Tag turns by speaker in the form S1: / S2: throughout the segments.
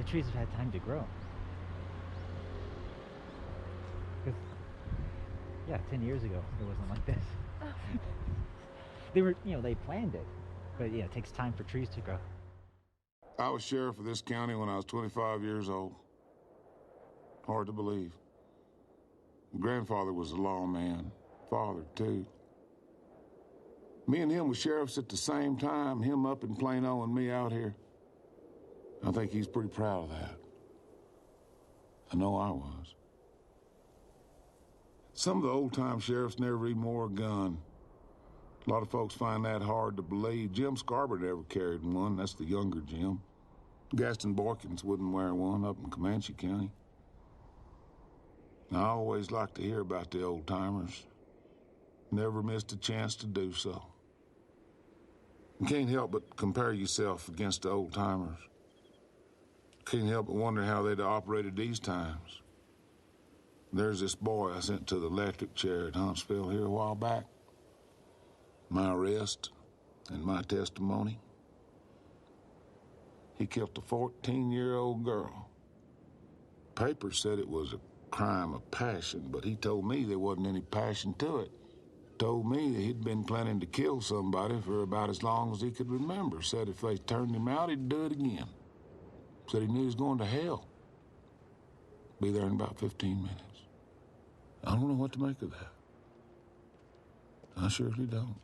S1: The trees have had time to grow. Because, yeah, 10 years ago, it wasn't like this. They were, they planned it. But, yeah, it takes time for trees to grow.
S2: I was sheriff of this county when I was 25 years old. Hard to believe. Grandfather was a lawman. Father, too. Me and him were sheriffs at the same time, him up in Plano and me out here. I think he's pretty proud of that. I know I was. Some of the old-time sheriffs never even wore a gun. A lot of folks find that hard to believe. Jim Scarborough never carried one. That's the younger Jim. Gaston Borkins wouldn't wear one up in Comanche County. I always liked to hear about the old-timers. Never missed a chance to do so. You can't help but compare yourself against the old-timers. Can't help but wonder how they'd have operated these times. There's this boy I sent to the electric chair at Huntsville here a while back. My arrest and my testimony. He killed a 14-year-old girl. Papers said it was a crime of passion, but he told me there wasn't any passion to it. Told me that he'd been planning to kill somebody for about as long as he could remember. Said if they turned him out, he'd do it again. Said he knew he was going to hell. Be there in about 15 minutes. I don't know what to make of that. I surely don't.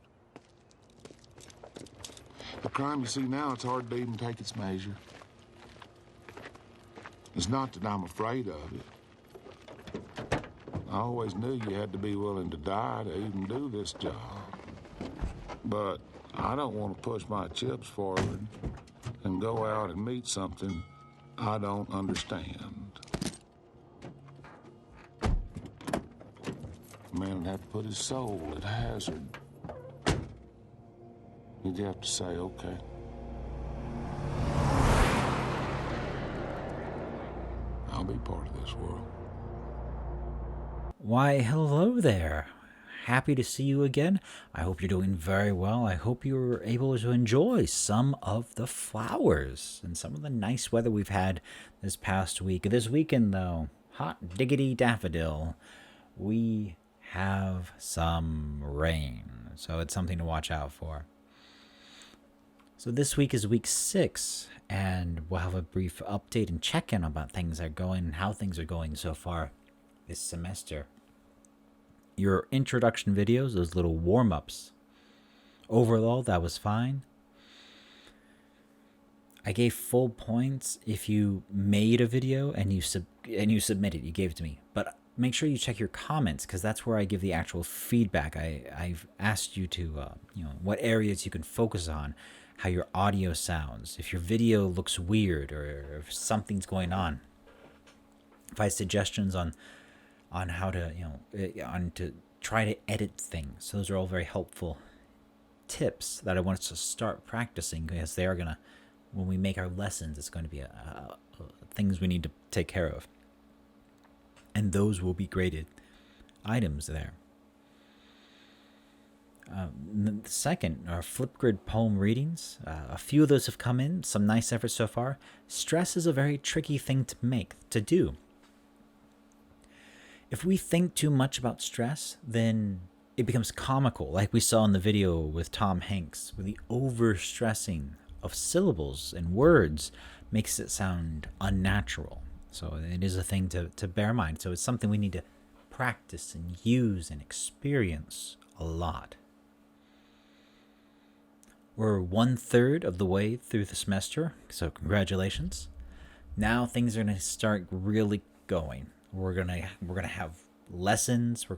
S2: The crime you see now, it's hard to even take its measure. It's not that I'm afraid of it. I always knew you had to be willing to die to even do this job. But I don't want to push my chips forward and go out and meet something I don't understand. A man would have to put his soul at hazard. You'd have to say, okay. I'll be part of this world.
S1: Why, hello there. Happy to see you again. I hope you're doing very well. I hope you were able to enjoy some of the flowers and some of the nice weather we've had this past week. This weekend, though, hot diggity daffodil, we have some rain. So it's something to watch out for. So this week is week 6, and we'll have a brief update and check-in about things are going and how things are going so far this semester. Your introduction videos, those little warm-ups, overall, that was fine. I gave full points if you made a video and you submitted, you gave it to me. But make sure you check your comments, because that's where I give the actual feedback. I've asked you to, what areas you can focus on, how your audio sounds, if your video looks weird or if something's going on. If I have suggestions on how to, on to try to edit things. Those are all very helpful tips that I want us to start practicing, because they are going to, when we make our lessons, it's going to be things we need to take care of. And those will be graded items there. The second are Flipgrid poem readings. A few of those have come in, some nice efforts so far. Stress is a very tricky thing to do. If we think too much about stress, then it becomes comical, like we saw in the video with Tom Hanks, where the overstressing of syllables and words makes it sound unnatural. So it is a thing to bear in mind. So it's something we need to practice and use and experience a lot. We're 1/3 of the way through the semester, so congratulations. Now things are going to start really going. We're gonna have lessons. We're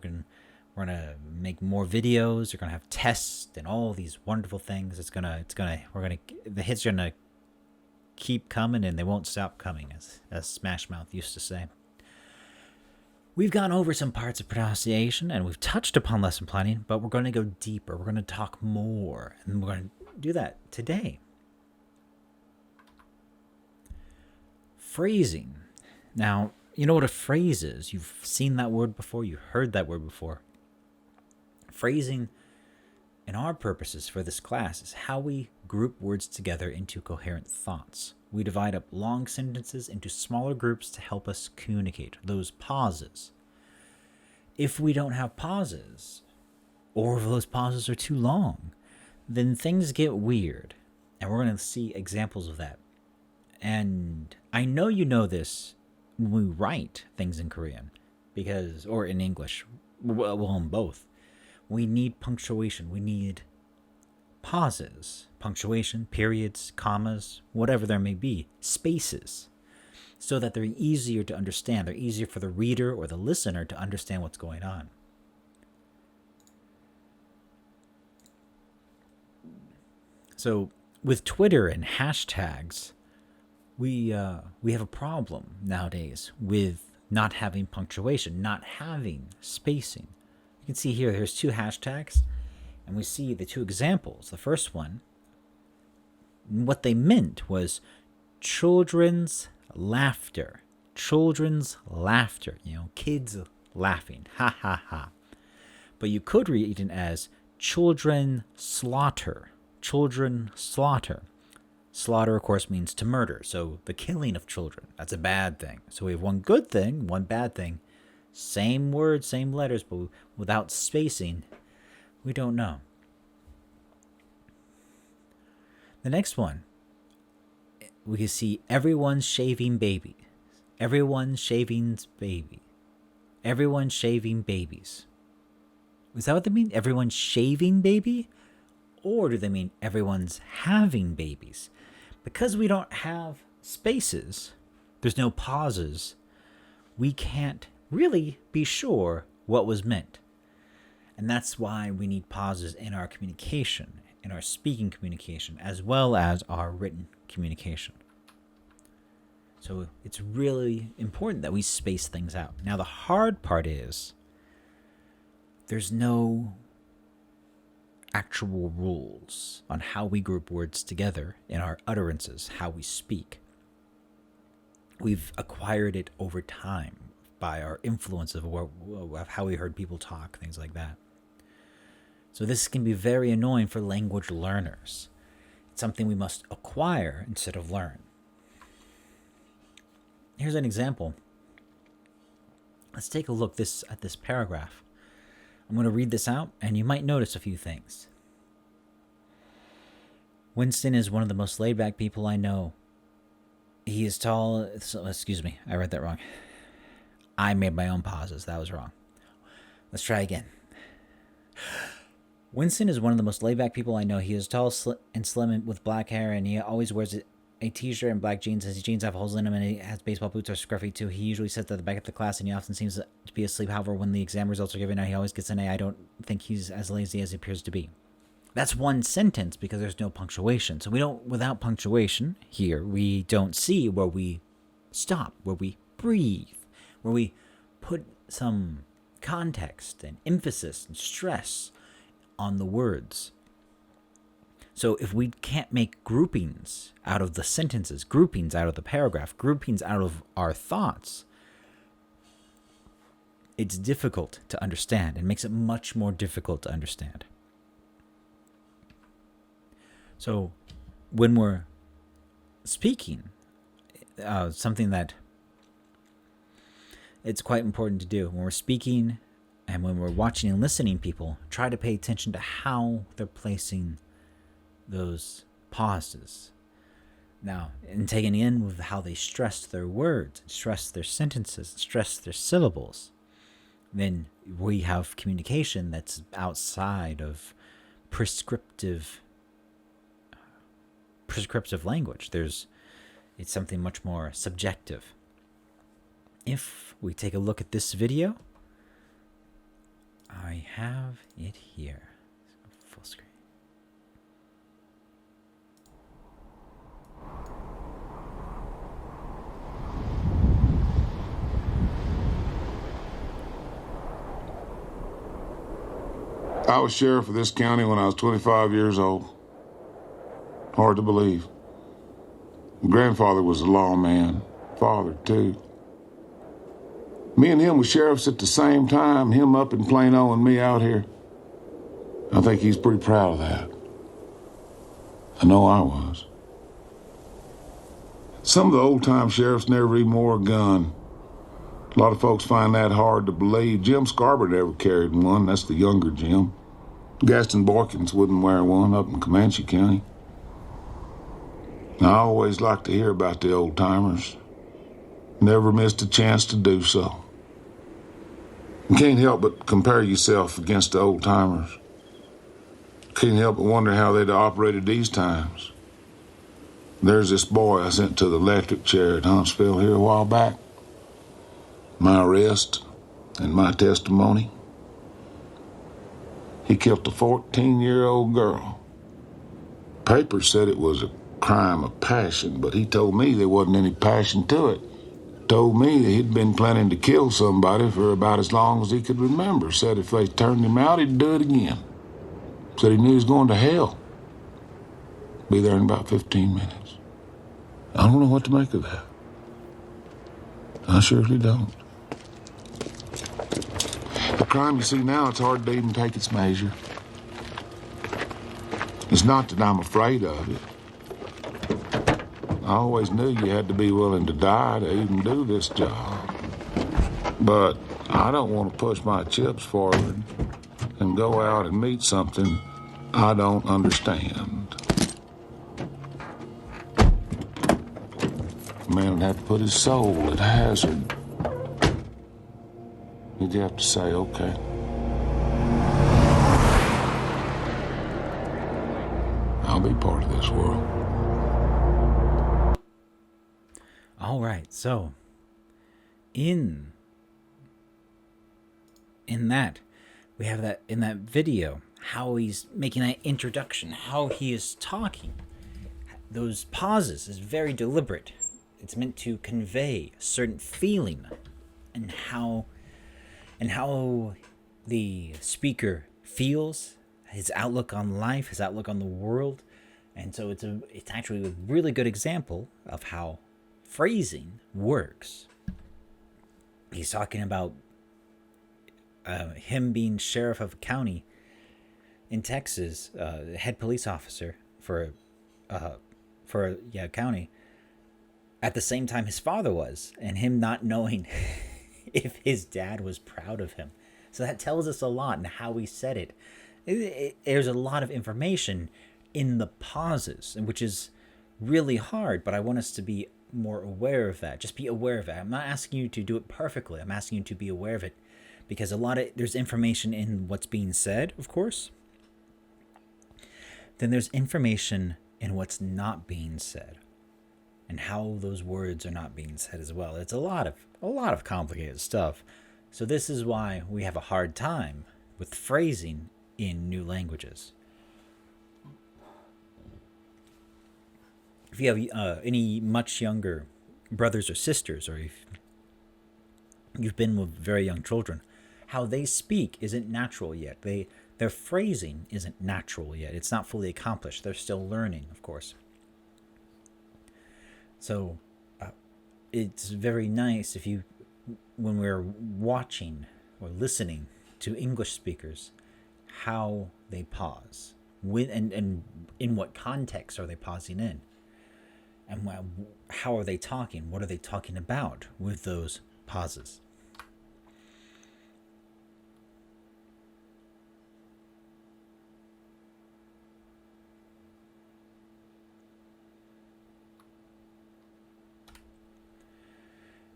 S1: gonna make more videos. We're gonna have tests and all these wonderful things. The hits are gonna keep coming, and they won't stop coming, as Smash Mouth used to say. We've gone over some parts of pronunciation, and we've touched upon lesson planning, but we're going to go deeper. We're going to talk more, and we're going to do that today. Phrasing. Now, you know what a phrase is. You've seen that word before. You've heard that word before. Phrasing, in our purposes for this class, is how we group words together into coherent thoughts. We divide up long sentences into smaller groups to help us communicate. Those pauses. If we don't have pauses, or if those pauses are too long, then things get weird. And we're going to see examples of that. And I know you know this when we write things in Korean, because, or in English, well, in both. We need punctuation. We need pauses, punctuation, periods, commas, whatever there may be, spaces, so that they're easier to understand. They're easier for the reader or the listener to understand what's going on. So with Twitter and hashtags, we have a problem nowadays with not having punctuation, not having spacing. You can see here, there's two hashtags, and we see the two examples. The first one, what they meant was children's laughter. Children's laughter, kids laughing, ha ha ha. But you could read it as children slaughter. Children slaughter. Slaughter, of course, means to murder. So the killing of children, that's a bad thing. So we have one good thing, one bad thing. Same words, same letters, but without spacing, we don't know. The next one, we can see everyone's shaving baby. Everyone's shaving baby. Everyone's shaving babies. Is that what they mean? Everyone's shaving baby? Or do they mean everyone's having babies? Because we don't have spaces, there's no pauses, we can't really be sure what was meant. And that's why we need pauses in our communication, in our speaking communication, as well as our written communication. So it's really important that we space things out. Now, the hard part is there's no actual rules on how we group words together in our utterances, how we speak. We've acquired it over time by our influence of how we heard people talk, things like that. So this can be very annoying for language learners. It's something we must acquire instead of learn. Here's an example. Let's take a look at this paragraph. I'm going to read this out, and you might notice a few things. Winston is one of the most laid-back people I know. He is tall... Excuse me, I read that wrong. I made my own pauses. That was wrong. Let's try again. Winston is one of the most laid-back people I know. He is tall and slim with black hair, and he always wears a t-shirt and black jeans. His jeans have holes in them, and he has baseball boots or scruffy too. He usually sits at the back of the class, and he often seems to be asleep. However, when the exam results are given out, he always gets an A. I don't think he's as lazy as he appears to be. That's one sentence because there's no punctuation. So without punctuation here, we don't see where we stop, where we breathe, where we put some context and emphasis and stress on the words. So if we can't make groupings out of the sentences, groupings out of the paragraph, groupings out of our thoughts, it's difficult to understand. It makes it much more difficult to understand. So when we're speaking, something that it's quite important to do, when we're speaking and when we're watching and listening people, try to pay attention to how they're placing those pauses. Now, in taking in with how they stress their words, stress their sentences, stress their syllables, then we have communication that's outside of prescriptive language. It's something much more subjective. If we take a look at this video, I have it here. Full screen.
S2: I was sheriff of this county when I was 25 years old. Hard to believe. Grandfather was a lawman. Father, too. Me and him were sheriffs at the same time, him up in Plano and me out here. I think he's pretty proud of that. I know I was. Some of the old-time sheriffs never even wore a gun. A lot of folks find that hard to believe. Jim Scarborough never carried one. That's the younger Jim. Gaston Boykins wouldn't wear one up in Comanche County. I always like to hear about the old-timers. Never missed a chance to do so. You can't help but compare yourself against the old-timers. Can't help but wonder how they'd operated these times. There's this boy I sent to the electric chair at Huntsville here a while back. My arrest and my testimony. He killed a 14-year-old girl. Papers said it was a crime of passion, but he told me there wasn't any passion to it. Told me that he'd been planning to kill somebody for about as long as he could remember. Said if they turned him out, he'd do it again. Said he knew he was going to hell. Be there in about 15 minutes. I don't know what to make of that. I surely don't. The crime you see now, it's hard to even take its measure. It's not that I'm afraid of it. I always knew you had to be willing to die to even do this job. But I don't want to push my chips forward and go out and meet something I don't understand. A man would have to put his soul at hazard. You'd have to say, okay. I'll be part of this world.
S1: All right, so in that we have that in that video how he's making that introduction, how he is talking. Those pauses is very deliberate. It's meant to convey a certain feeling and how the speaker feels, his outlook on life, his outlook on the world. And so it's actually a really good example of how phrasing works. He's talking about him being sheriff of a county in Texas, head police officer for a county. At the same time his father was, and him not knowing if his dad was proud of him. So that tells us a lot in how he said it. There's a lot of information in the pauses, and which is really hard, but I want us to be more aware of that. Just be aware of it. I'm not asking you to do it perfectly. I'm asking you to be aware of it, because there's information in what's being said, of course. Then there's information in what's not being said, and how those words are not being said as well. It's a lot of complicated stuff. So this is why we have a hard time with phrasing in new languages. If you have any much younger brothers or sisters, or if you've been with very young children, how they speak isn't natural yet. Their phrasing isn't natural yet. It's not fully accomplished. They're still learning, of course. So it's very nice when we're watching or listening to English speakers, how they pause, and in what context are they pausing in, and how are they talking? What are they talking about with those pauses?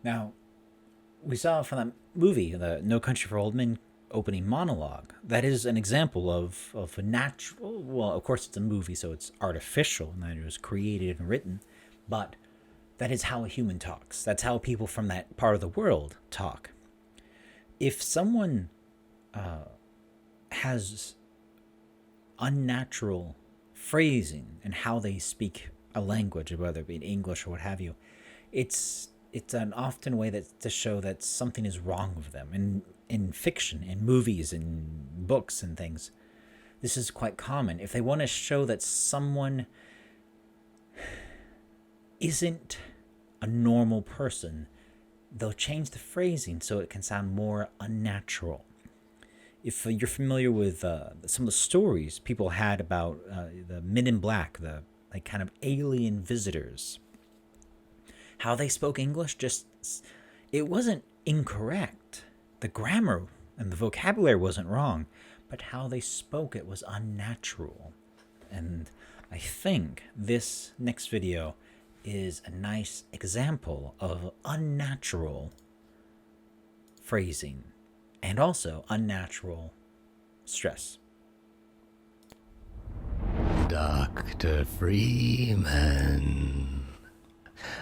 S1: Now, we saw from that movie, the No Country for Old Men opening monologue, that is an example of a natural, well, of course it's a movie, so it's artificial, and that it was created and written, but that is how a human talks. That's how people from that part of the world talk. If someone has unnatural phrasing and how they speak a language, whether it be English or what have you, it's an often way to show that something is wrong with them. In fiction, in movies, in books and things, this is quite common. If they want to show that someone isn't a normal person, they'll change the phrasing so it can sound more unnatural. If you're familiar with some of the stories people had about the Men in Black, the kind of alien visitors, how they spoke English, just it wasn't incorrect. The grammar and the vocabulary wasn't wrong, but how they spoke it was unnatural. And I think this next video is a nice example of unnatural phrasing and also unnatural stress.
S3: Dr. Freeman,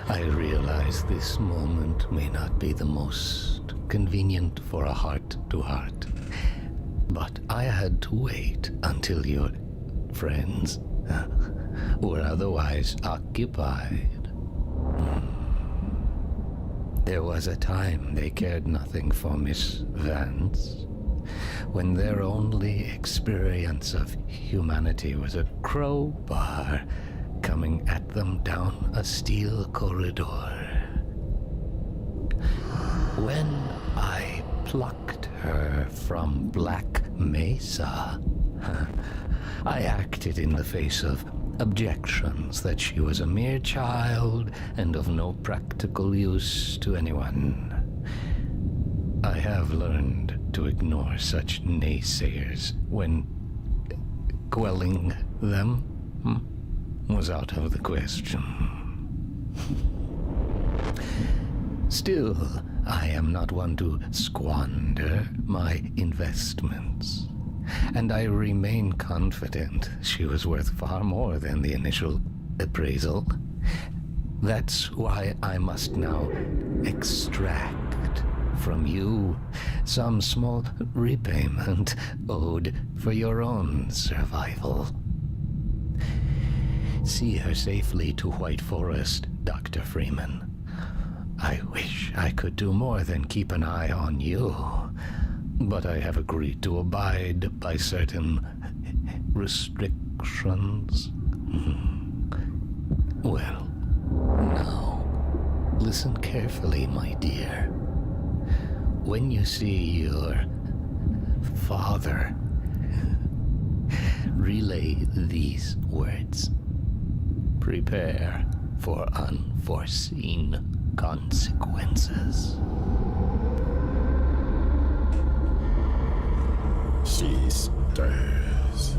S3: I realize this moment may not be the most convenient for a heart-to-heart, but I had to wait until your friends were otherwise occupied. There was a time they cared nothing for Miss Vance, when their only experience of humanity was a crowbar coming at them down a steel corridor. When I plucked her from Black Mesa, I acted in the face of objections that she was a mere child and of no practical use to anyone. I have learned to ignore such naysayers when quelling them was out of the question. Still, I am not one to squander my investments, and I remain confident she was worth far more than the initial appraisal. That's why I must now extract from you some small repayment owed for your own survival. See her safely to White Forest, Dr. Freeman. I wish I could do more than keep an eye on you, but I have agreed to abide by certain restrictions. Well, now, listen carefully, my dear. When you see your father, relay these words. Prepare for unforeseen consequences.
S4: She stirs.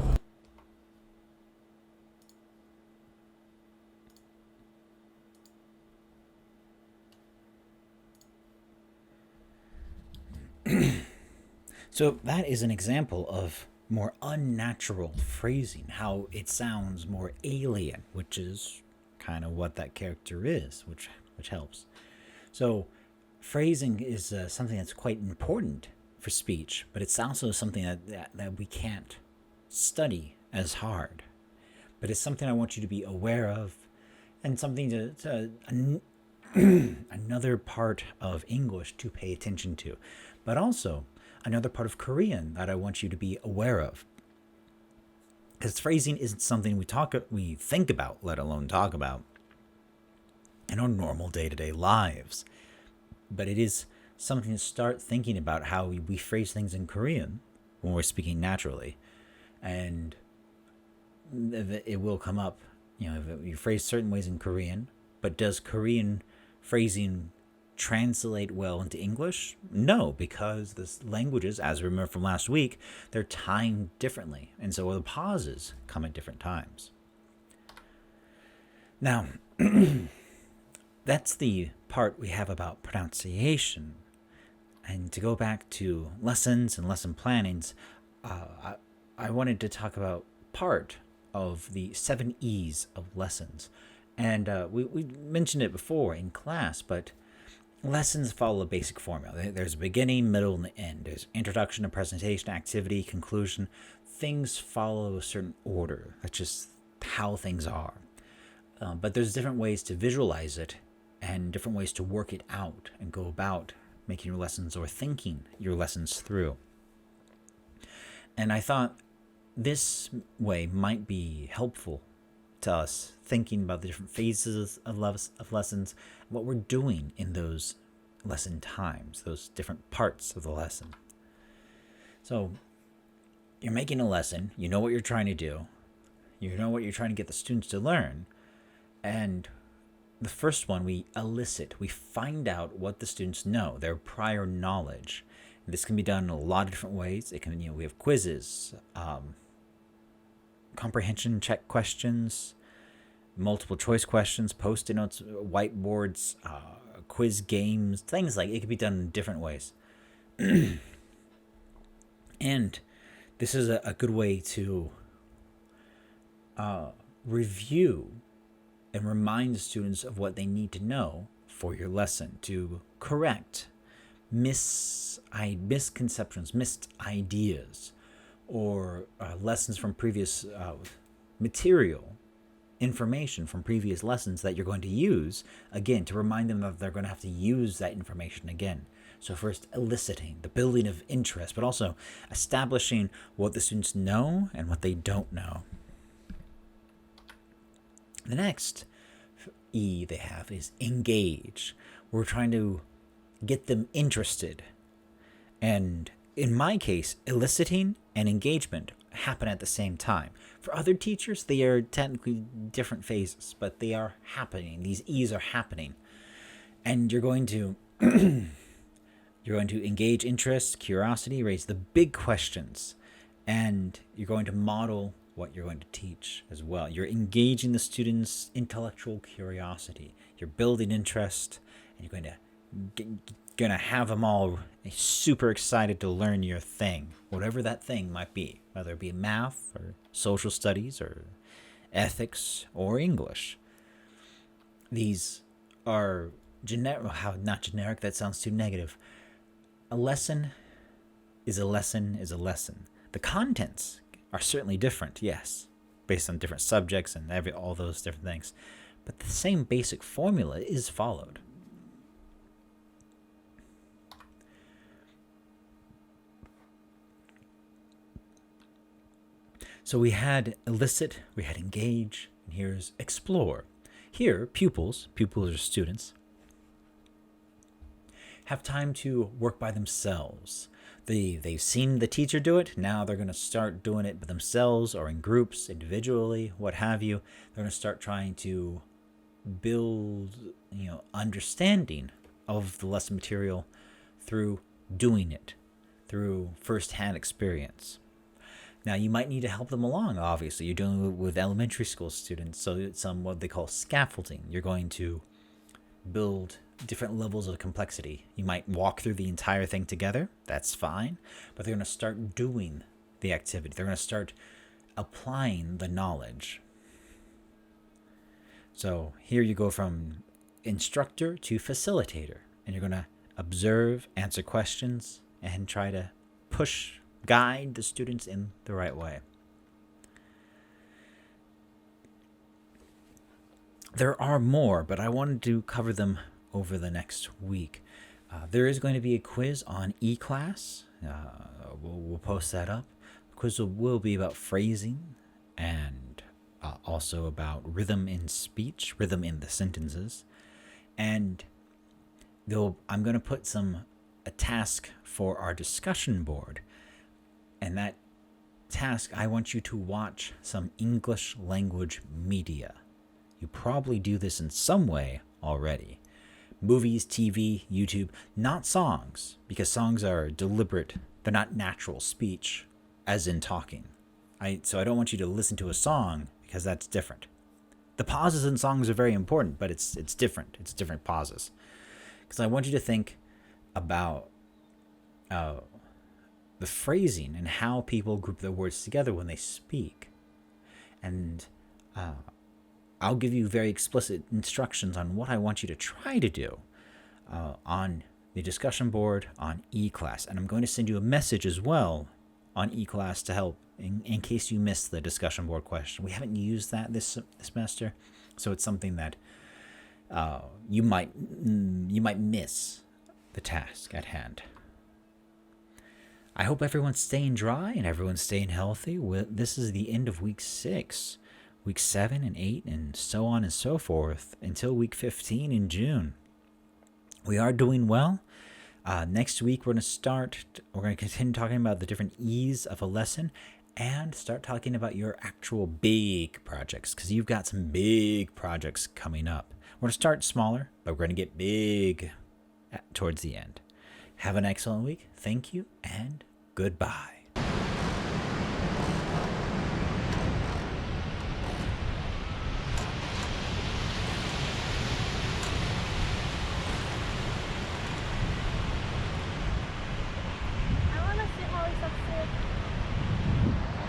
S1: So that is an example of more unnatural phrasing, how it sounds more alien, which is kind of what that character is, which helps. So phrasing is something that's quite important for speech, but it's also something that we can't study as hard. But it's something I want you to be aware of, and something to another part of English to pay attention to, but also another part of Korean that I want you to be aware of. Because phrasing isn't something we think about, let alone talk about in our normal day-to-day lives. But it is something to start thinking about how we phrase things in Korean when we're speaking naturally. And it will come up, if you phrase certain ways in Korean, but does Korean phrasing translate well into English? No, because the languages, as we remember from last week, they're timed differently. And so the pauses come at different times. Now, that's the part we have about pronunciation. And to go back to lessons and lesson plannings, I wanted to talk about part of the 7 E's of lessons. And we mentioned it before in class, but lessons follow a basic formula. There's a beginning, middle, and the end. There's introduction, a presentation, activity, conclusion. Things follow a certain order. That's just how things are. But there's different ways to visualize it and different ways to work it out and go about making your lessons or thinking your lessons through. And I thought this way might be helpful to us thinking about the different phases of lessons, what we're doing in those lesson times, those different parts of the lesson. So you're making a lesson, you know what you're trying to do, you know what you're trying to get the students to learn, and the first one, we elicit, we find out what the students know, their prior knowledge. This can be done in a lot of different ways. It can, we have quizzes, comprehension check questions, multiple choice questions, post-it notes, whiteboards, quiz games, things like it can be done in different ways. And this is a good way to review and remind students of what they need to know for your lesson, to correct misconceptions, missed ideas, or lessons from previous material, information from previous lessons that you're going to use, again, to remind them that they're going to have to use that information again. So first, eliciting, the building of interest, but also establishing what the students know and what they don't know. The next E they have is engage. We're trying to get them interested. And in my case, eliciting and engagement happen at the same time. For other teachers, they are technically different phases, but they are happening. These E's are happening. And you're going to engage interest, curiosity, raise the big questions, and you're going to model what you're going to teach as well. You're engaging the students' intellectual curiosity. You're building interest, and you're going to have them all super excited to learn your thing, whatever that thing might be, whether it be math or social studies or ethics or English. These are generic. Not generic, that sounds too negative. A lesson is a lesson is a lesson. The contents are certainly different, yes, based on different subjects and all those different things, but the same basic formula is followed. So we had elicit, we had engage, and here's explore. Here, pupils are students, have time to work by themselves. They've seen the teacher do it. Now they're going to start doing it by themselves or in groups, individually, what have you. They're going to start trying to build, understanding of the lesson material through doing it, through firsthand experience. Now, you might need to help them along, obviously. You're dealing with elementary school students, so it's what they call scaffolding. You're going to build different levels of complexity. You might walk through the entire thing together. That's fine. But they're going to start doing the activity. They're going to start applying the knowledge. So here you go from instructor to facilitator. And you're going to observe, answer questions, and try to guide the students in the right way. There are more, but I wanted to cover them over the next week. There is going to be a quiz on eClass. We'll post that up. The quiz will be about phrasing and also about rhythm in speech, rhythm in the sentences. And I'm going to put a task for our discussion board. And that task, I want you to watch some English language media. You probably do this in some way already. Movies, TV, YouTube, not songs, because songs are deliberate. They're not natural speech, as in talking. So I don't want you to listen to a song, because that's different. The pauses in songs are very important, but it's different. It's different pauses. Because I want you to think about the phrasing and how people group their words together when they speak. And I'll give you very explicit instructions on what I want you to try to do on the discussion board on eClass. And I'm going to send you a message as well on eClass to help in case you missed the discussion board question. We haven't used that this semester, so it's something that you might miss the task at hand. I hope everyone's staying dry and everyone's staying healthy. This is the end of week 6. Week 7 and 8 and so on and so forth until week 15 in June. We are doing well. Next week we're going to continue talking about the different E's of a lesson, and start talking about your actual big projects, because you've got some big projects coming up. We're going to start smaller, but we're going to get big towards the end. Have an excellent week. Thank you, and goodbye.